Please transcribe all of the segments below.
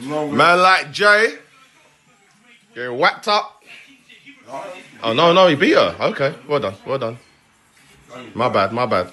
Man like Jay. Getting whacked up. Oh, no, he beat her. Okay, well done. My bad.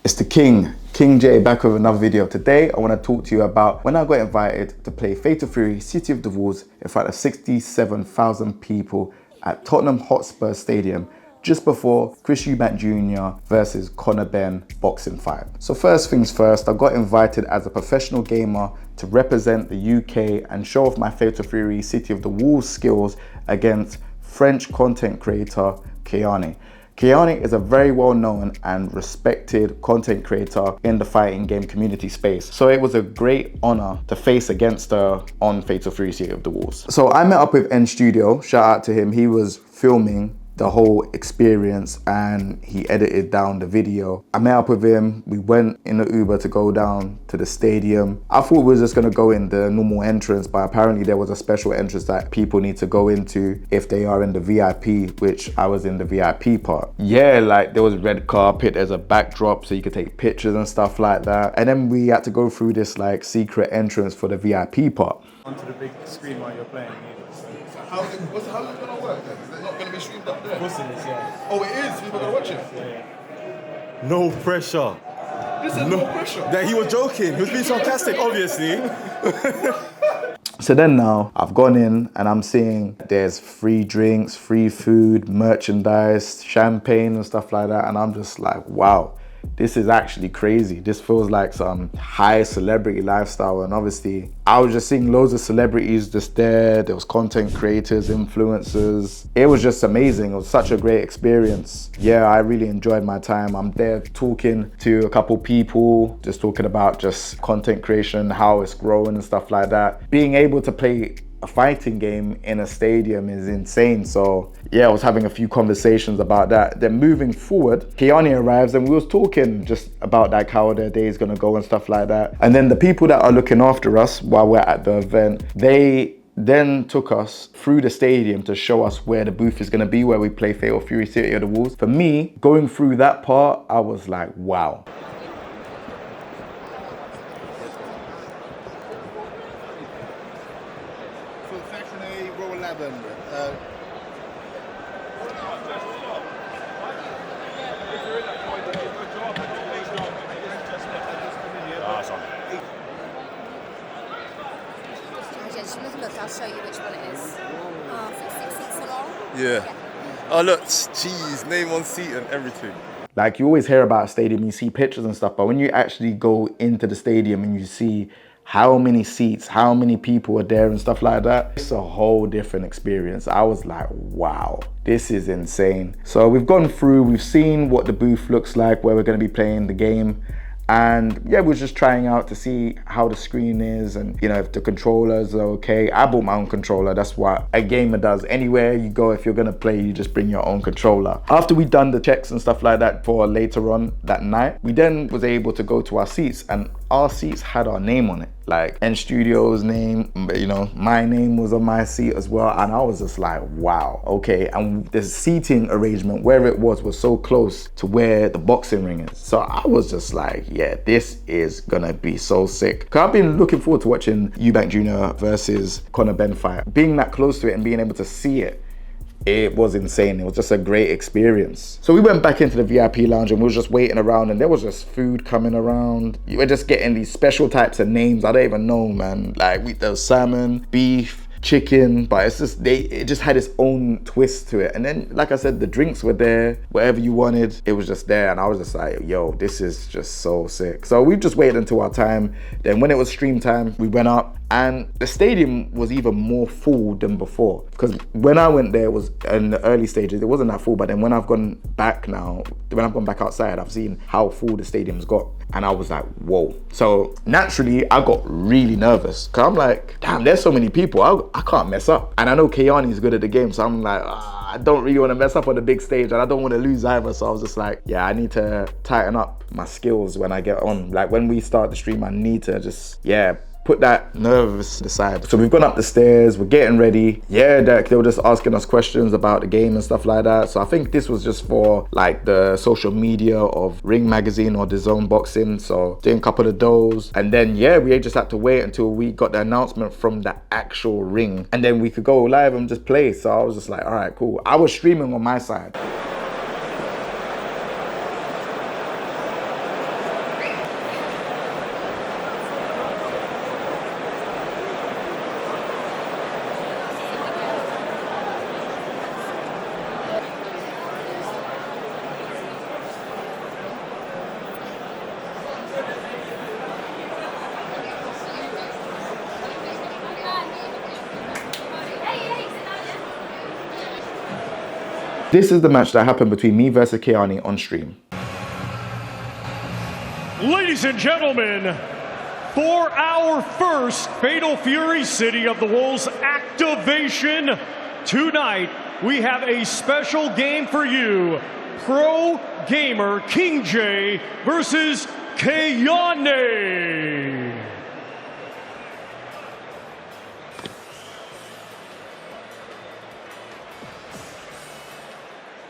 It's the King J, back with another video. Today I want to talk to you about when I got invited to play Fatal Fury City of the Wolves in front of 67,000 people at Tottenham Hotspur Stadium just before Chris Eubank Jr versus Conor Benn boxing fight. So first things first, I got invited as a professional gamer to represent the UK and show off my Fatal Fury City of the Wolves skills against French content creator Keani. Keani is a very well-known and respected content creator in the fighting game community space. So it was a great honor to face against her on Fatal Fury City of the Wolves. So I met up with N Studio, shout out to him. He was filming the whole experience and he edited down the video. I met up with him, we went in the Uber to go down to the stadium. I thought we were just gonna go in the normal entrance, but apparently there was a special entrance that people need to go into if they are in the VIP, which I was in the VIP part. Yeah, like there was red carpet, there's a backdrop so you could take pictures and stuff like that. And then we had to go through this like secret entrance for the VIP part. Onto the big screen while you're playing. How's it gonna work then? Is it not gonna be streamed up there? Of course it is, yeah. Oh, it is? People gonna watch it? Yeah. No pressure. This is no pressure. That he was joking. He was being sarcastic, obviously. So then now I've gone in and I'm seeing there's free drinks, free food, merchandise, champagne and stuff like that. And I'm just like, wow, this is actually crazy. This feels like some high celebrity lifestyle. And obviously I was just seeing loads of celebrities just there. There was content creators, influencers. It was just amazing. It was such a great experience. Yeah, I really enjoyed my time. I'm there talking to a couple people, just talking about just content creation, how it's growing and stuff like that. Being able to play a fighting game in a stadium is insane. So yeah, I was having a few conversations about that. Then moving forward, Keani arrives and we was talking just about like how their day is gonna go and stuff like that. And then the people that are looking after us while we're at the event, they then took us through the stadium to show us where the booth is gonna be, where we play Fatal Fury City of the Wolves. For me, going through that part, I was like, wow. Section A, row 11. Look, I'll show you which one it is. Oh, 6 seats along? Yeah. Oh look, jeez, name on seat and everything. Like you always hear about a stadium, you see pictures and stuff, but when you actually go into the stadium and you see how many seats, how many people are there and stuff like that, it's a whole different experience. I was like, wow, this is insane. So we've gone through, we've seen what the booth looks like, where we're gonna be playing the game. And yeah, we're just trying out to see how the screen is and you know if the controllers are okay. I bought my own controller. That's what a gamer does. Anywhere you go, if you're gonna play, you just bring your own controller. After we'd done the checks and stuff like that for later on that night, we then was able to go to our seats and our seats had our name on it. Like N Studio's name, you know, my name was on my seat as well. And I was just like, wow, okay. And the seating arrangement, where it was so close to where the boxing ring is. So I was just like, yeah, this is gonna be so sick. Cause I've been looking forward to watching Eubank Jr versus Conor Benn fight. Being that close to it and being able to see it, it was insane. It was just a great experience. So we went back into the VIP lounge and we was just waiting around and there was just food coming around. You were just getting these special types of names. I don't even know, man. Like there was salmon, beef, chicken, but it's just it just had its own twist to it. And then like I said, the drinks were there, whatever you wanted, it was just there. And I was just like, yo, this is just so sick. So we just waited until our time. Then when it was stream time, we went up and the stadium was even more full than before. Because when I went there, it was in the early stages, it wasn't that full. But then when I've gone back now, when I've gone back outside, I've seen how full the stadium's got. And I was like, whoa. So naturally, I got really nervous. Cause I'm like, damn, there's so many people. I can't mess up. And I know Keani's good at the game. So I'm like, I don't really want to mess up on the big stage and I don't want to lose either. So I was just like, yeah, I need to tighten up my skills when I get on. Like when we start the stream, I need to just, yeah, put that nerves aside. So we've gone up the stairs, we're getting ready. Yeah, they were just asking us questions about the game and stuff like that. So I think this was just for like the social media of Ring Magazine or the Zone Boxing. So doing a couple of those. And then yeah, we just had to wait until we got the announcement from the actual ring. And then we could go live and just play. So I was just like, all right, cool. I was streaming on my side. This is the match that happened between me versus Kiani on stream. Ladies and gentlemen, for our first Fatal Fury City of the Wolves activation tonight, we have a special game for you. Pro Gamer King J versus Kiani.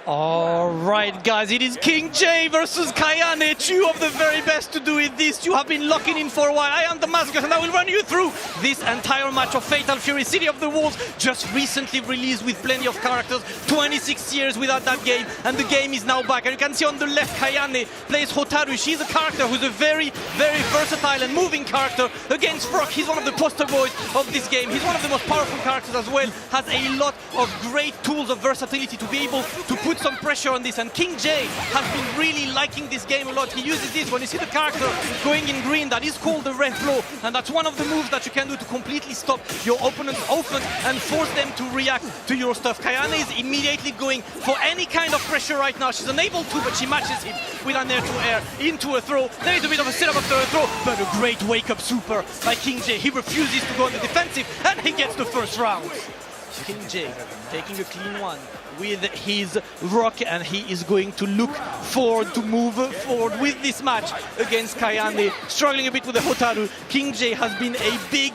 All right, guys, it is King J versus Kiani, two of the very best to do it this. You have been locking in for a while. I am the Damascus, and I will run you through this entire match of Fatal Fury City of the Wolves, just recently released with plenty of characters, 26 years without that game, and the game is now back. And you can see on the left, Kiani plays Hotaru. She's a character who's a very, very versatile and moving character against Brock. He's one of the poster boys of this game. He's one of the most powerful characters as well, has a lot of great tools of versatility to be able to put some pressure on this, and King J has been really liking this game a lot. He uses this when you see the character going in green, that is called the red flow, and that's one of the moves that you can do to completely stop your opponent's offense and force them to react to your stuff. Kiani is immediately going for any kind of pressure right now. She's unable to, but she matches it with an air-to-air into a throw. There is a bit of a setup after a throw, but a great wake-up super by King J. He refuses to go on the defensive, and he gets the first round. King J taking a clean one with his rock, and he is going to look forward to move forward with this match against Kiani. Struggling a bit with the Hotaru. King J has been a big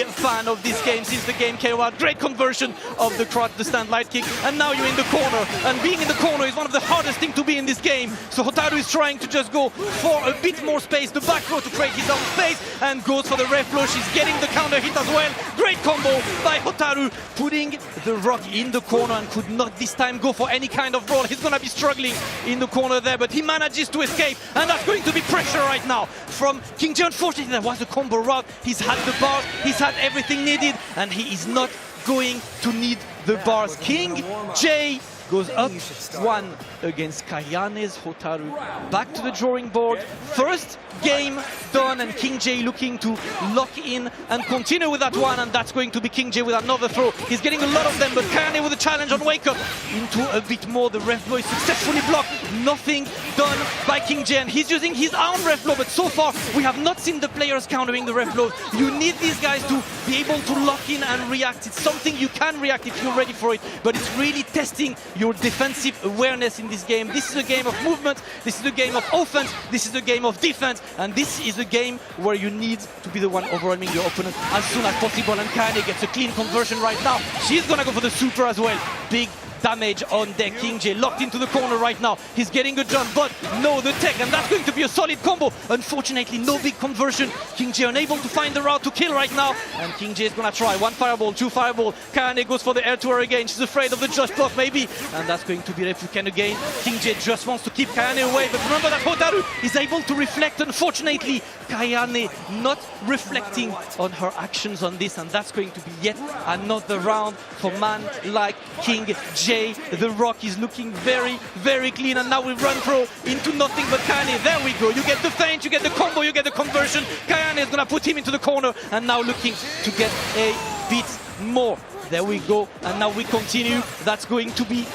fan of this game since the game came out. Great conversion of the crouch, the stand light kick, and now you're in the corner, and being in the corner is one of the hardest things to be in this game. So Hotaru is trying to just go for a bit more space, the back row to create his own space, and goes for the red flow. She's getting the counter hit as well. Great combo by Hotaru, putting the rock in the corner, and could not this time go for any kind of roll. He's gonna be struggling in the corner there, but he manages to escape, and that's going to be pressure right now from King J. Unfortunately, that was a combo route. He's had the bars, he's had everything needed, and he is not going to need the bars. King J goes up 1 against Kiani's Hotaru. Back to the drawing board. First game done, and King J looking to lock in and continue with that one, and that's going to be King J with another throw. He's getting a lot of them, but Kiani with a challenge on wake up into a bit more. The ref blow is successfully blocked. Nothing done by King J, and he's using his own ref blow, but so far we have not seen the players countering the ref blows. You need these guys to be able to lock in and react. It's something you can react if you're ready for it, but it's really testing your defensive awareness in this game. This is a game of movement, this is a game of offense, this is a game of defense, and this is a game where you need to be the one overwhelming your opponent as soon as possible. And Kiani gets a clean conversion right now. She's gonna go for the super as well. Big damage on deck. King J locked into the corner right now. He's getting a jump, but no, the tech, and that's going to be a solid combo. Unfortunately, no big conversion. King J unable to find the route to kill right now, and King J is gonna try 1 fireball, 2 fireball. Kiani goes for the air to her again. She's afraid of the just block maybe, and that's going to be left weekend again. King J just wants to keep Kiani away, but remember that Hotaru is able to reflect. Unfortunately, Kiani not reflecting on her actions on this, and that's going to be yet another round for man like King J. The rock is looking very clean, and now we run through into nothing but Kiani. There we go. You get the feint, you get the combo, you get the conversion. Kiani is gonna put him into the corner, and now looking to get a bit more. There we go, and now we continue. That's going to be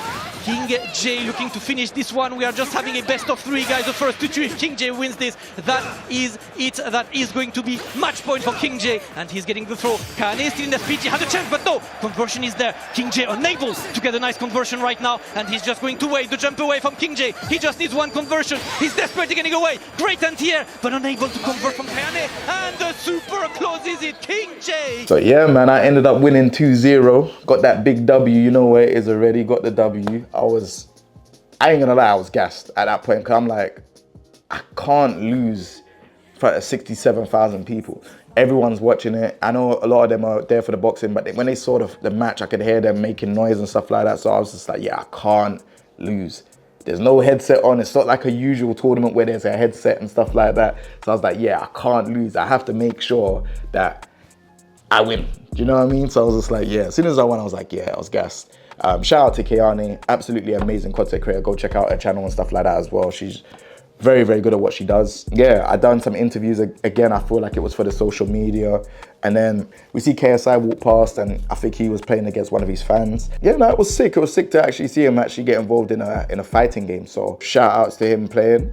King J looking to finish this one. We are just having a best of 3, guys. The first to 2, if King J wins this, that is it. That is going to be match point for King J, and he's getting the throw. Kane still in the speed, he had a chance, but no, conversion is there. King J unable to get a nice conversion right now, and he's just going to wait the jump away from King J. He just needs one conversion. He's desperately getting away. Great anti-air, but unable to convert from Kane, and the super closes it. King J. So yeah, man, I ended up winning 2-0. Got that big W, you know where it is already. Got the W. I ain't gonna lie, I was gassed at that point, because I'm like, I can't lose in front of 67,000 people. Everyone's watching it. I know a lot of them are there for the boxing, but when they saw the match, I could hear them making noise and stuff like that. So I was just like, yeah, I can't lose. There's no headset on. It's not like a usual tournament where there's a headset and stuff like that. So I was like, yeah, I can't lose. I have to make sure that I win. Do you know what I mean? So I was just like, yeah. As soon as I won, I was like, yeah, I was gassed. Shout out to Keane, absolutely amazing content creator. Go check out her channel and stuff like that as well. She's very, very good at what she does. Yeah, I done some interviews. Again, I feel like it was for the social media. And then we see KSI walk past, and I think he was playing against one of his fans. Yeah, no, it was sick. It was sick to actually see him actually get involved in a fighting game. So shout outs to him playing.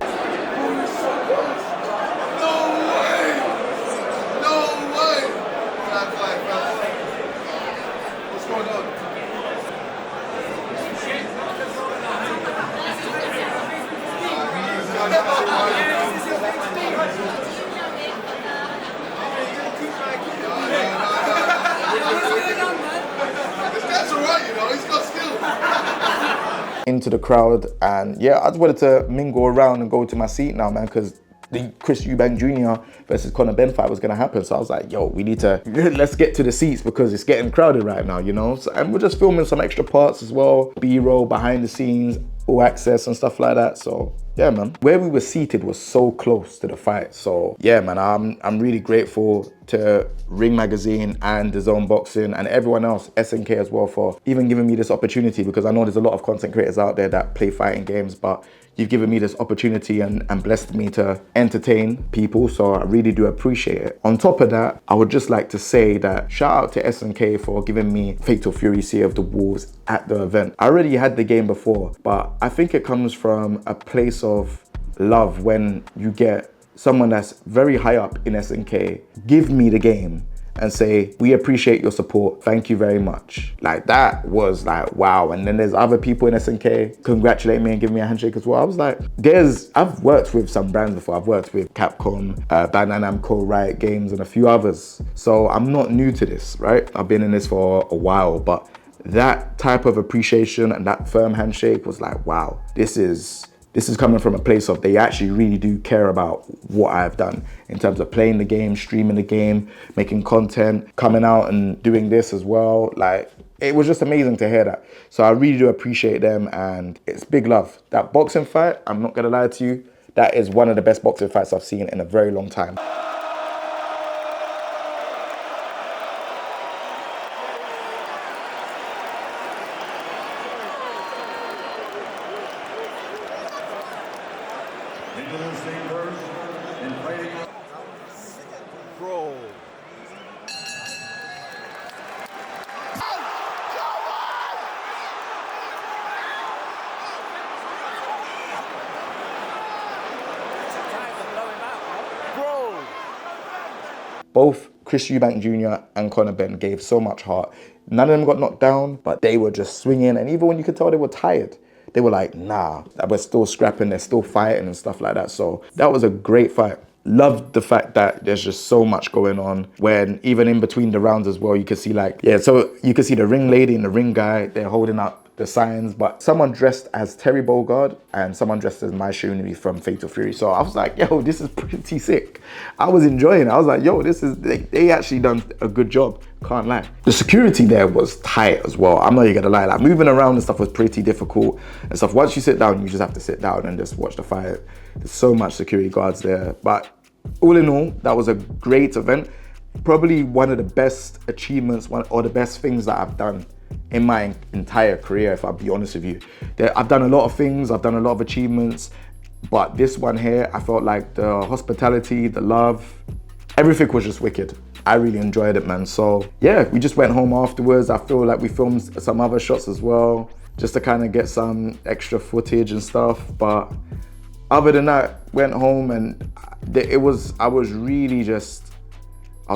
Into the crowd, and yeah, I just wanted to mingle around and go to my seat now, man, because the Chris Eubank Jr. versus Conor Benn fight was gonna happen. So I was like, yo, we need to, let's get to the seats because it's getting crowded right now, you know? So, and we're just filming some extra parts as well, B-roll, behind the scenes, all access and stuff like that. So yeah, man, where we were seated was so close to the fight. So yeah, man, I'm really grateful to Ring Magazine and DAZN Boxing and everyone else, SNK as well, for even giving me this opportunity, because I know there's a lot of content creators out there that play fighting games, but you've given me this opportunity and blessed me to entertain people, so I really do appreciate it. On top of that, I would just like to say that shout out to SNK for giving me Fatal Fury City of the Wolves at the event. I already had the game before, but I think it comes from a place of love when you get someone that's very high up in SNK give me the game and say, we appreciate your support, thank you very much. Like, that was like, wow. And then there's other people in SNK congratulating me and giving me a handshake as well. I was like, I've worked with some brands before. I've worked with Capcom, Bandai Namco, Riot Games, and a few others. So I'm not new to this, right? I've been in this for a while, but that type of appreciation and that firm handshake was like, wow, this is coming from a place of they actually really do care about what I've done in terms of playing the game, streaming the game, making content, coming out and doing this as well. Like, it was just amazing to hear that. So I really do appreciate them, and it's big love. That boxing fight, I'm not gonna lie to you, that is one of the best boxing fights I've seen in a very long time. Bro. Both Chris Eubank Jr. and Conor Benn gave so much heart. None of them got knocked down, but they were just swinging, and even when you could tell they were tired, they were like, nah, we're still scrapping, they're still fighting and stuff like that. So that was a great fight. Loved the fact that there's just so much going on, when even in between the rounds as well, you could see like, yeah, so you could see the ring lady and the ring guy, they're holding up the signs, but someone dressed as Terry Bogard and someone dressed as Mai Shunui from Fatal Fury. So I was like, yo, this is pretty sick. I was enjoying it. I was like, yo, they actually done a good job. Can't lie. The security there was tight as well. I'm not even gonna lie. Like, moving around and stuff was pretty difficult and stuff. Once you sit down, you just have to sit down and just watch the fight. There's so much security guards there. But all in all, that was a great event. Probably one of the best achievements, or the best things that I've done in my entire career, if I'll be honest with you. I've done a lot of things, I've done a lot of achievements, but this one here, I felt like the hospitality, the love, everything was just wicked. I really enjoyed it, man. So yeah, we just went home afterwards. I feel like we filmed some other shots as well, just to kind of get some extra footage and stuff. But other than that, went home and I was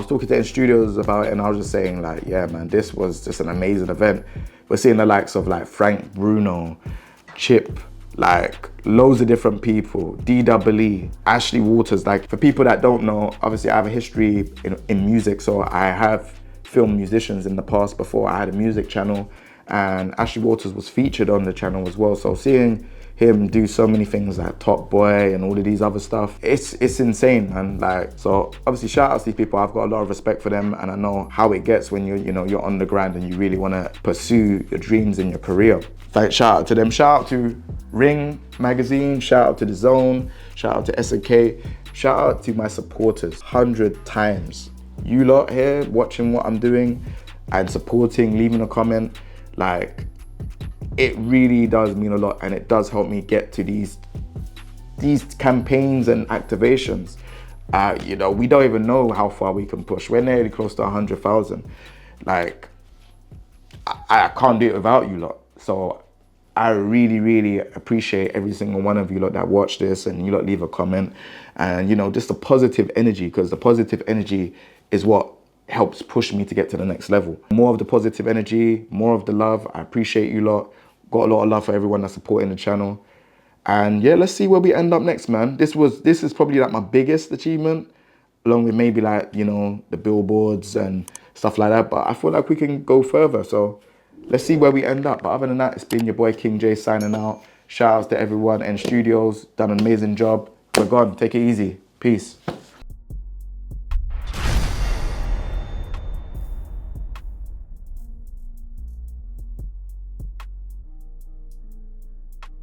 talking to in studios about it, and I was just saying like, yeah, man, this was just an amazing event. We're seeing the likes of like Frank Bruno, Chip, like loads of different people, DWE, Ashley Waters. Like for people that don't know, obviously I have a history in music, so I have filmed musicians in the past before. I had a music channel and Ashley Waters was featured on the channel as well. So seeing him do so many things like Top Boy and all of these other stuff, it's insane, man. Like, so obviously shout out to these people. I've got a lot of respect for them, and I know how it gets when you're on the grind and you really want to pursue your dreams in your career. Like, shout out to them. Shout out to Ring Magazine, shout out to The Zone, shout out to SNK, shout out to my supporters 100 times. You lot here watching what I'm doing and supporting, leaving a comment, like, it really does mean a lot, and it does help me get to these campaigns and activations. We don't even know how far we can push. We're nearly close to 100,000. Like, I can't do it without you lot. So I really, really appreciate every single one of you lot that watch this, and you lot leave a comment, and just the positive energy, because the positive energy is what helps push me to get to the next level. More of the positive energy, more of the love. I appreciate you lot. Got a lot of love for everyone that's supporting the channel. And yeah, let's see where we end up next, man. This is probably like my biggest achievement, along with maybe like, the billboards and stuff like that. But I feel like we can go further. So let's see where we end up. But other than that, it's been your boy King J signing out. Shout outs to everyone in studios, done an amazing job. We're gone. Take it easy. Peace.